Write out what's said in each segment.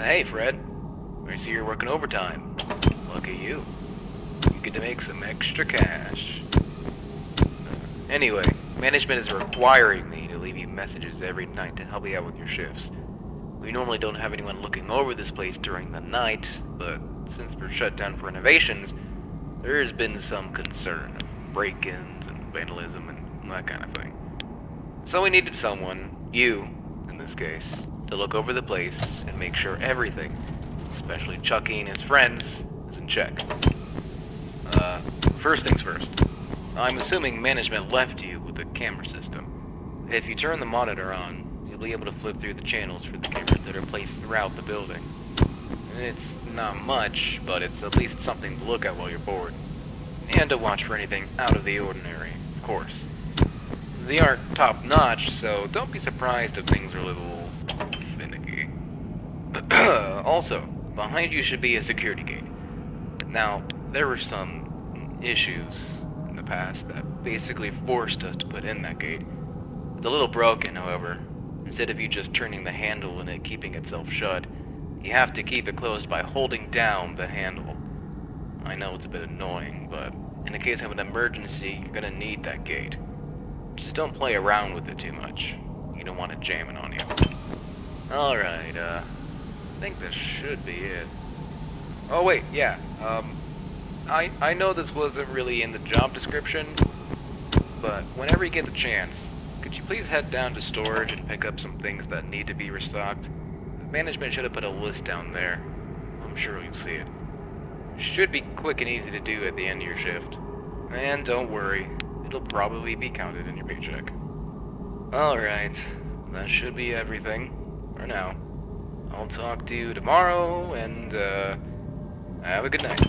Hey, Fred. I see you're working overtime. Look at you. You get to make some extra cash. Anyway, management is requiring me to leave you messages every night to help you out with your shifts. We normally don't have anyone looking over this place during the night, but since we're shut down for renovations, there has been some concern of break-ins and vandalism and that kind of thing. So we needed someone, you in this case, to look over the place and make sure everything, especially Chucky and his friends, is in check. First things first. I'm assuming management left you with the camera system. If you turn the monitor on, you'll be able to flip through the channels for the cameras that are placed throughout the building. It's not much, but it's at least something to look at while you're bored. And to watch for anything out of the ordinary, of course. They aren't top-notch, so don't be surprised if things are a little finicky. Also, behind you should be a security gate. Now, there were some issues in the past that basically forced us to put in that gate. It's a little broken, however. Instead of you just turning the handle and it keeping itself shut, you have to keep it closed by holding down the handle. I know it's a bit annoying, but in the case of an emergency, you're gonna need that gate. Just don't play around with it too much. You don't want it jamming on you. Alright, I think this should be it. Oh wait, yeah, I know this wasn't really in the job description, but whenever you get the chance, could you please head down to storage and pick up some things that need to be restocked? Management should have put a list down there. I'm sure you'll see it. Should be quick and easy to do at the end of your shift. And don't worry, it'll probably be counted in your paycheck. Alright, that should be everything for now. I'll talk to you tomorrow, and have a good night.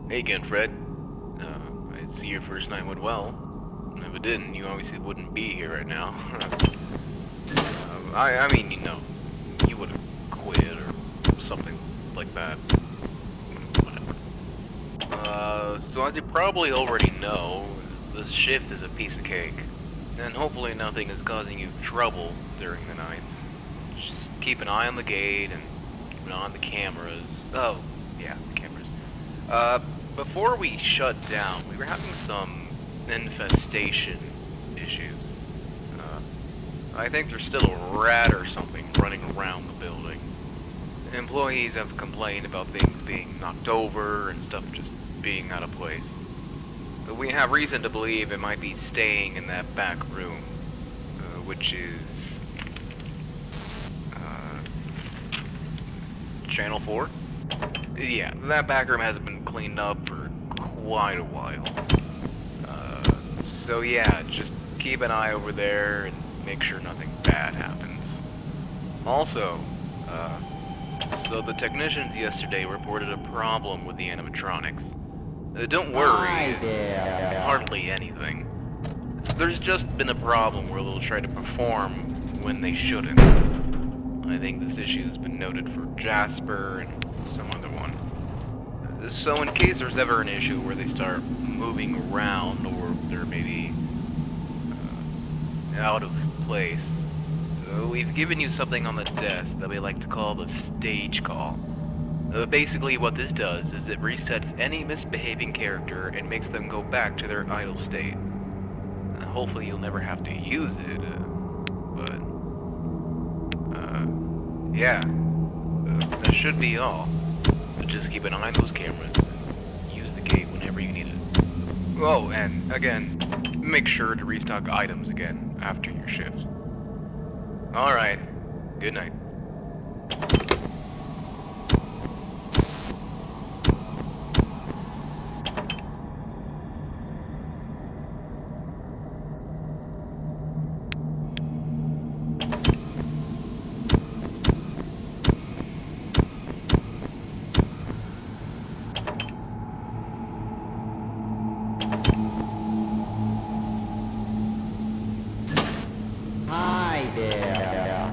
Hey again, Fred. I see your first night went well. If it didn't, you obviously wouldn't be here right now. I mean, you know, you would have quit or something like that. Whatever. So as you probably already know, this shift is a piece of cake. And hopefully nothing is causing you trouble during the night. Just keep an eye on the gate and keep an eye on the cameras. Oh, yeah, the cameras. Before we shut down, we were having some infestation issues. I think there's still a rat or something running around the building. Employees have complained about things being knocked over and stuff just being out of place. We have reason to believe it might be staying in that back room, which is Channel 4? Yeah, that back room hasn't been cleaned up for quite a while. So yeah, just keep an eye over there and make sure nothing bad happens. Also, so the technicians yesterday reported a problem with the animatronics. Don't worry, hardly anything. There's just been a problem where they'll try to perform when they shouldn't. I think this issue has been noted for Jasper and some other one. So in case there's ever an issue where they start moving around or they're maybe out of place, we've given you something on the desk that we like to call the stage call. Basically what this does is it resets any misbehaving character and makes them go back to their idle state. Hopefully you'll never have to use it, but yeah, that should be all. Just keep an eye on those cameras and use the gate whenever you need it. Oh, and again, make sure to restock items again after your shift. Alright, good night. Hi there.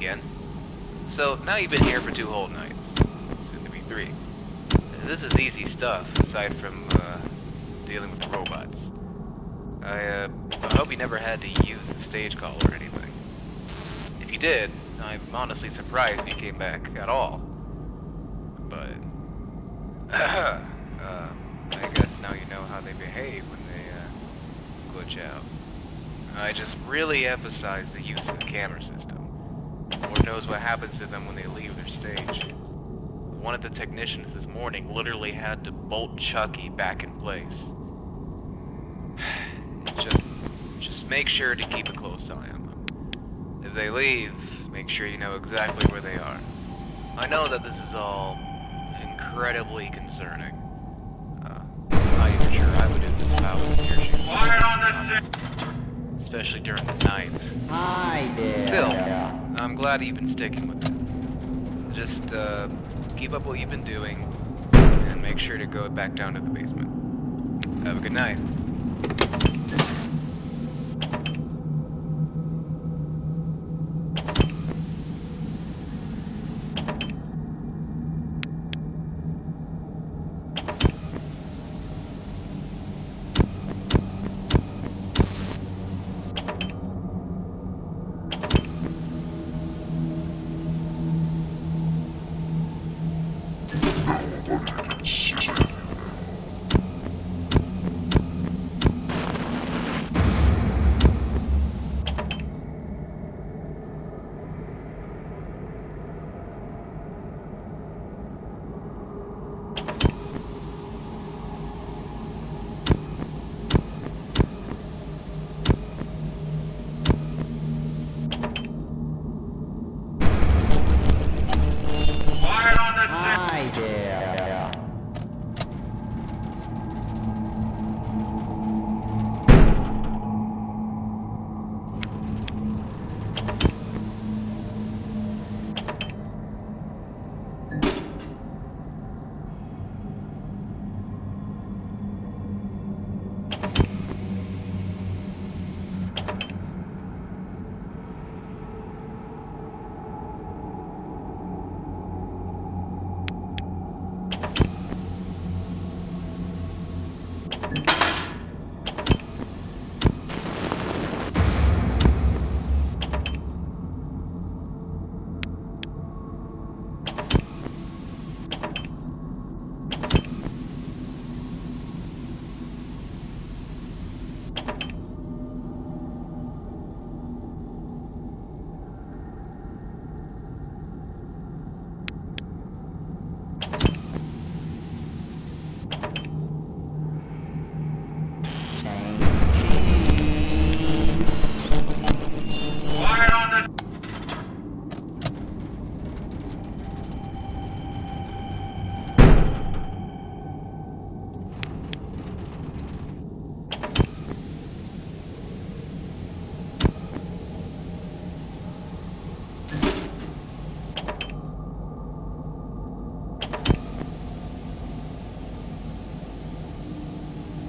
again. So, now you've been here for 2 whole nights. Soon to be 3. This is easy stuff, aside from, dealing with the robots. I hope you never had to use the stage call or anything. If you did, I'm honestly surprised you came back at all. But, I guess now you know how they behave when they, glitch out. I just really emphasize the use of the camera system. Lord knows what happens to them when they leave their stage. One of the technicians this morning literally had to bolt Chucky back in place. Just make sure to keep a close eye on them. If they leave, make sure you know exactly where they are. I know that this is all incredibly concerning. Not even sure I would do this if I was in your shoes. Fire on this, especially during the night. Hi there. Still, I'm glad you've been sticking with it. Just, keep up what you've been doing, and make sure to go back down to the basement. Have a good night.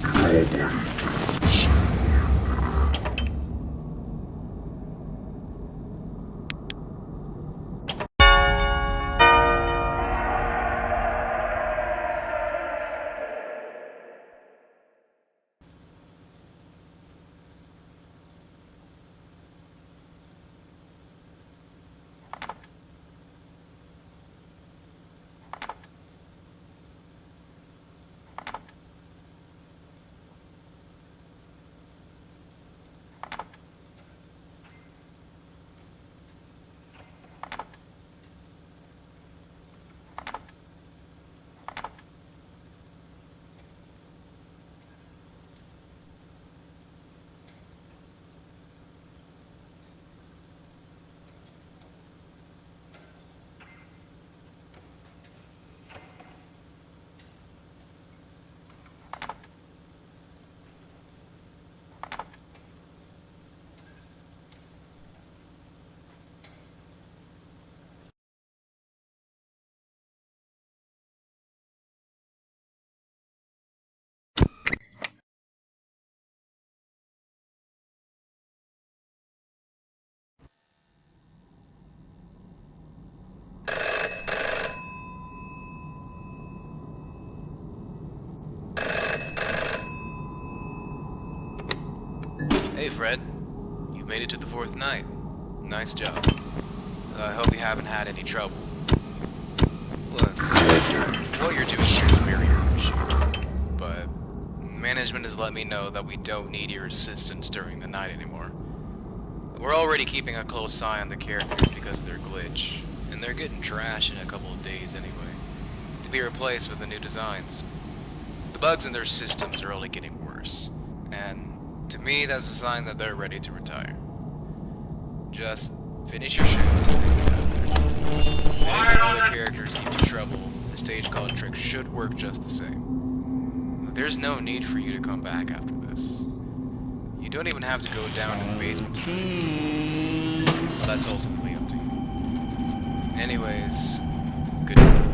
Hi there. Hey Fred, you made it to the 4th night. Nice job. I hope you haven't had any trouble. Look, what you're doing here is very urgent, but management has let me know that we don't need your assistance during the night anymore. We're already keeping a close eye on the characters because of their glitch, and they're getting trashed in a couple of days anyway, to be replaced with the new designs. The bugs in their systems are only getting worse, and to me that's a sign that they're ready to retire. Just finish your shift and get out of there. And if other characters give you trouble, the stage called trick should work just the same. There's no need for you to come back after this. You don't even have to go down to the basement. That's ultimately up to you. Anyways, good night.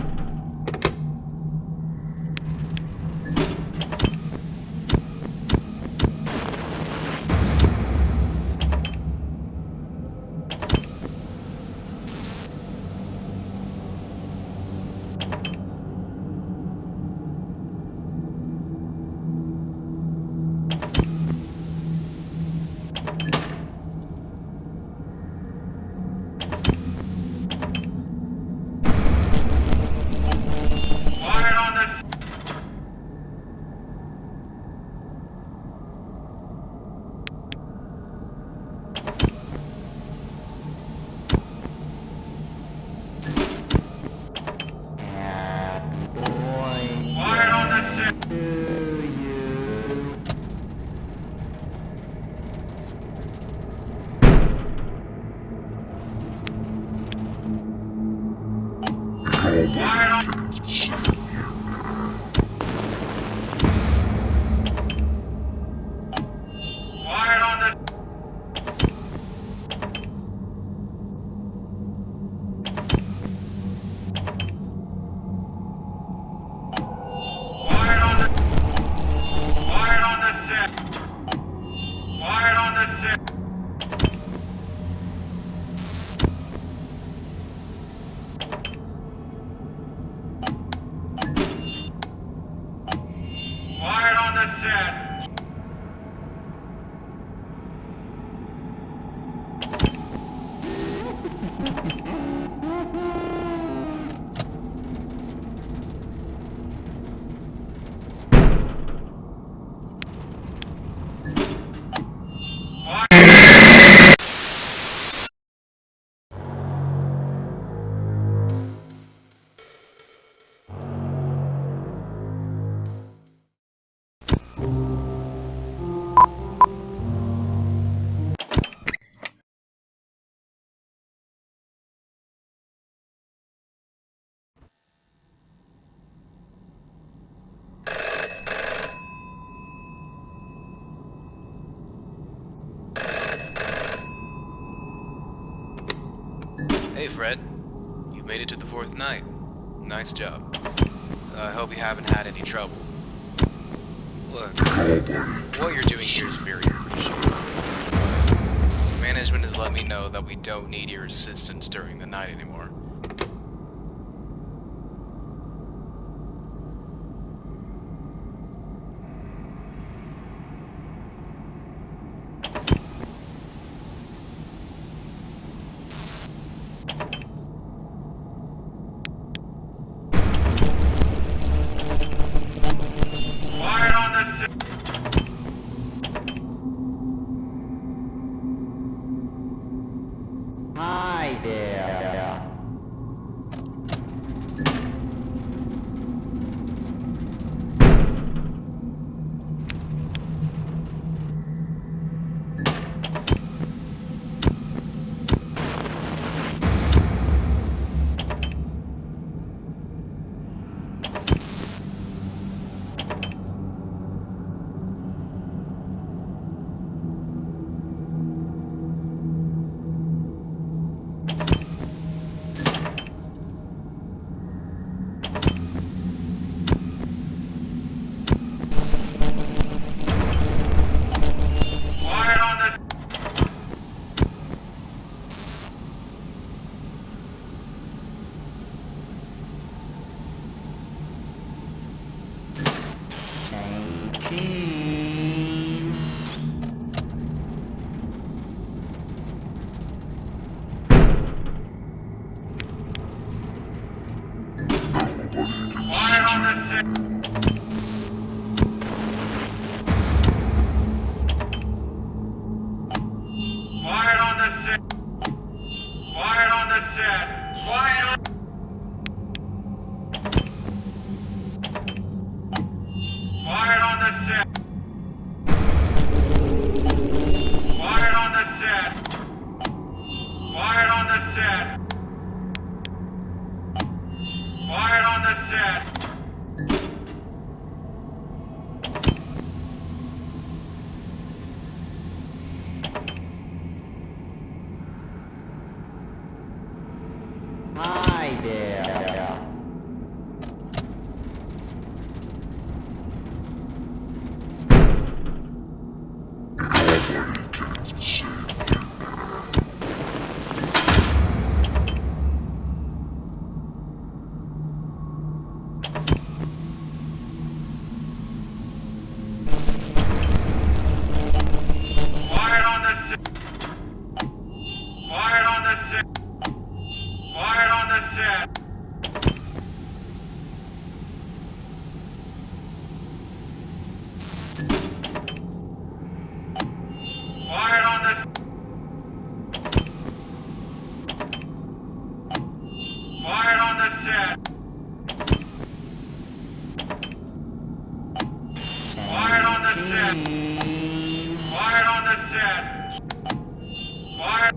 Hey Fred, you made it to the 4th night. Nice job. I hope you haven't had any trouble. Look, what you're doing here is very urgent. Management has let me know that we don't need your assistance during the night anymore. Hi there. set. Quiet on the set. Quiet on the set. Quiet on the set. Hi there. Quiet on the set. Quiet on the set. Quiet on the set. Quiet on the Quiet on the set. Quiet on the set. Quiet on the set. Quiet